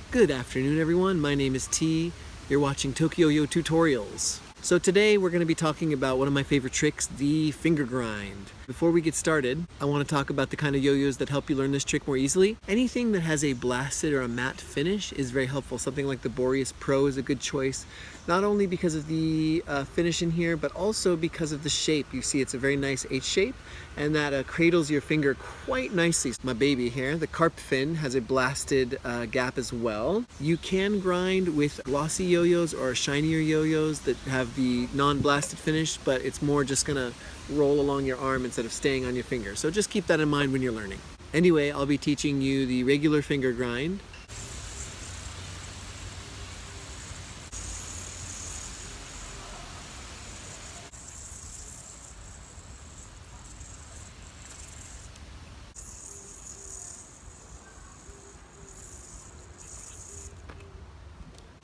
Good afternoon, everyone. My name is T. You're watching TokYo-Yo tutorials. So today we're going to be talking about one of my favorite tricks, the finger grind. Before we get started, I want to talk about the kind of yo-yos that help you learn this trick more easily. Anything that has a blasted or a matte finish is very helpful. Something like the Boreas Pro is a good choice, not only because of the finish in here, but also because of the shape. You see it's a very nice H shape, and that cradles your finger quite nicely. My baby here, the carp fin, has a blasted gap as well. You can grind with glossy yo-yos or shinier yo-yos that have the non-blasted finish, but it's more just gonna roll along your arm instead of staying on your finger. So just keep that in mind when you're learning. Anyway, I'll be teaching you the regular finger grind.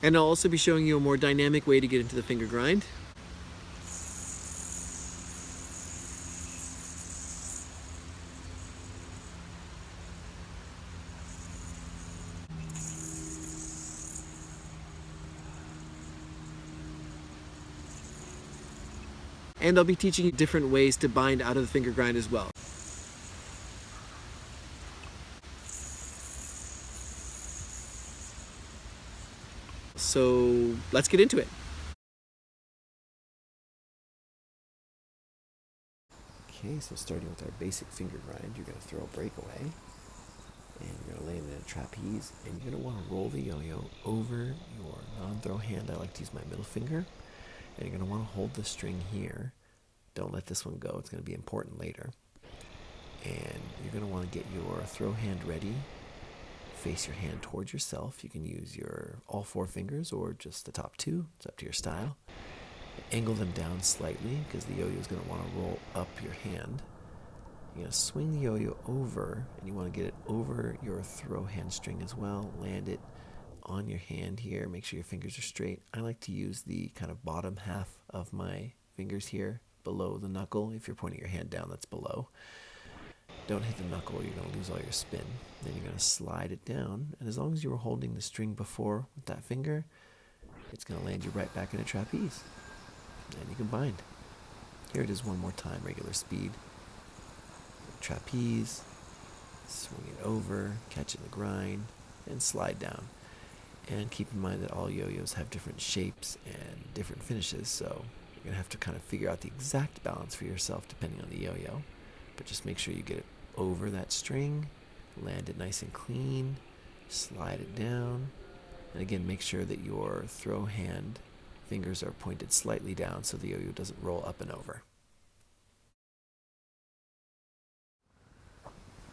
And I'll also be showing you a more dynamic way to get into the finger grind. And I'll be teaching you different ways to bind out of the finger grind as well. So let's get into it. Okay, so starting with our basic finger grind, you're going to throw a breakaway, and you're going to land in a trapeze, and you're going to want to roll the yo-yo over your non-throw hand. I like to use my middle finger, and you're going to want to hold the string here. Don't let this one go, it's going to be important later. And you're going to want to get your throw hand ready. Face your hand towards yourself. You can use your all four fingers or just the top two. It's up to your style. Angle them down slightly because the yo-yo is going to want to roll up your hand. You're going to swing the yo-yo over, and you want to get it over your throw hand string as well. Land it on your hand here. Make sure your fingers are straight. I like to use the kind of bottom half of my fingers here below the knuckle. If you're pointing your hand down, that's below. Don't hit the knuckle, you're going to lose all your spin. Then you're going to slide it down, and as long as you were holding the string before with that finger, it's going to land you right back in a trapeze. And you can bind. Here it is one more time, regular speed. Trapeze, swing it over, catch it in the grind, and slide down. And keep in mind that all yo-yos have different shapes and different finishes, so you're going to have to kind of figure out the exact balance for yourself depending on the yo-yo. But just make sure you get it over that string, land it nice and clean, slide it down, and again make sure that your throw hand fingers are pointed slightly down so the yo-yo doesn't roll up and over.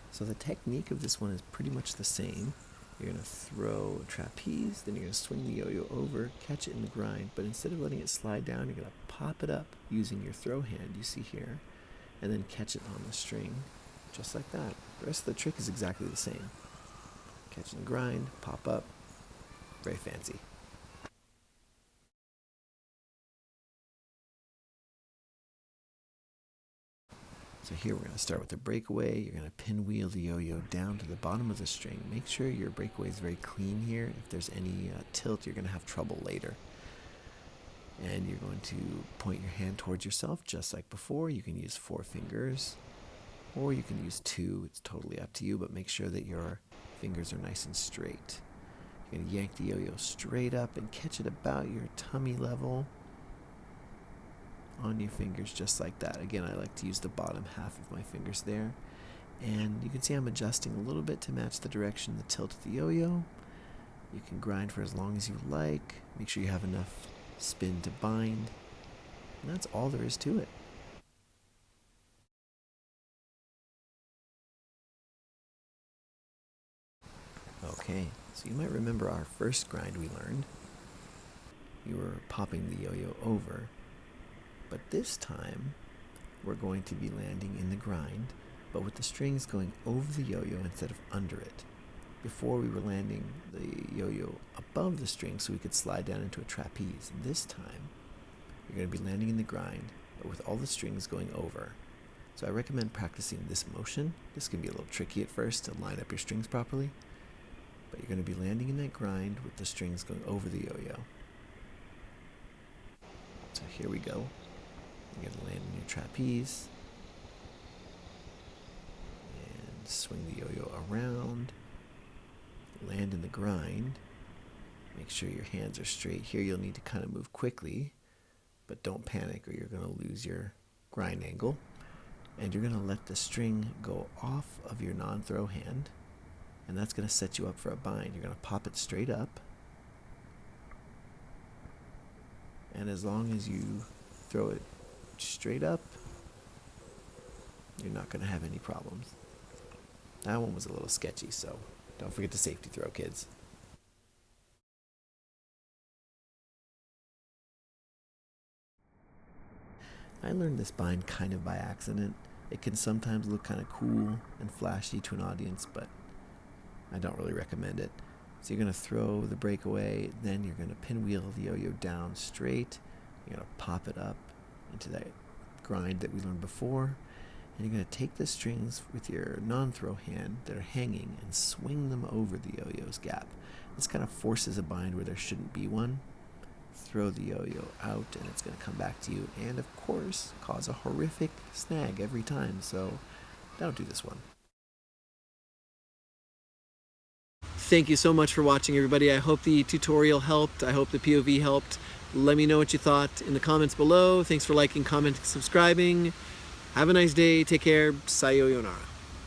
So the technique of this one is pretty much the same. You're going to throw a trapeze, then you're going to swing the yo-yo over, catch it in the grind, but instead of letting it slide down, you're going to pop it up using your throw hand you see here, and then catch it on the string, just like that. The rest of the trick is exactly the same. Catch and grind, pop up, very fancy. So here we're going to start with the breakaway. You're going to pinwheel the yo-yo down to the bottom of the string. Make sure your breakaway is very clean here. If there's any tilt, you're going to have trouble later. And you're going to point your hand towards yourself just like before. You can use 4 fingers or you can use 2. It's totally up to you, but make sure that your fingers are nice and straight. You're going to yank the yo-yo straight up and catch it about your tummy level on your fingers just like that. Again, I like to use the bottom half of my fingers there. And you can see I'm adjusting a little bit to match the direction, the tilt of the yo-yo. You can grind for as long as you like. Make sure you have enough spin to bind, and that's all there is to it. Okay, so you might remember our first grind we learned. You were popping the yo-yo over, but this time we're going to be landing in the grind, but with the strings going over the yo-yo instead of under it. Before we were landing the yo-yo above the string so we could slide down into a trapeze. This time, you're going to be landing in the grind, but with all the strings going over. So I recommend practicing this motion. This can be a little tricky at first to line up your strings properly. but you're going to be landing in that grind with the strings going over the yo-yo. So here we go. You're going to land in your trapeze and swing the yo-yo around, land in the grind. Make sure your hands are straight. Here you'll need to kind of move quickly, but don't panic or you're going to lose your grind angle. And you're going to let the string go off of your non-throw hand, and that's going to set you up for a bind. You're going to pop it straight up, and as long as you throw it straight up, you're not going to have any problems. That one was a little sketchy, so don't forget the safety throw, kids. I learned this bind kind of by accident. It can sometimes look kind of cool and flashy to an audience, but I don't really recommend it. So you're going to throw the breakaway, then you're going to pinwheel the yo-yo down straight. You're going to pop it up into that grind that we learned before, and you're going to take the strings with your non-throw hand that are hanging and swing them over the yo-yo's gap. This kind of forces a bind where there shouldn't be one. Throw the yo-yo out and it's going to come back to you and of course cause a horrific snag every time, so don't do this one. Thank you so much for watching, everybody. I hope the tutorial helped. I hope the POV helped. Let me know what you thought in the comments below. Thanks for liking, commenting, subscribing. Have a nice day. Take care. Sayonara.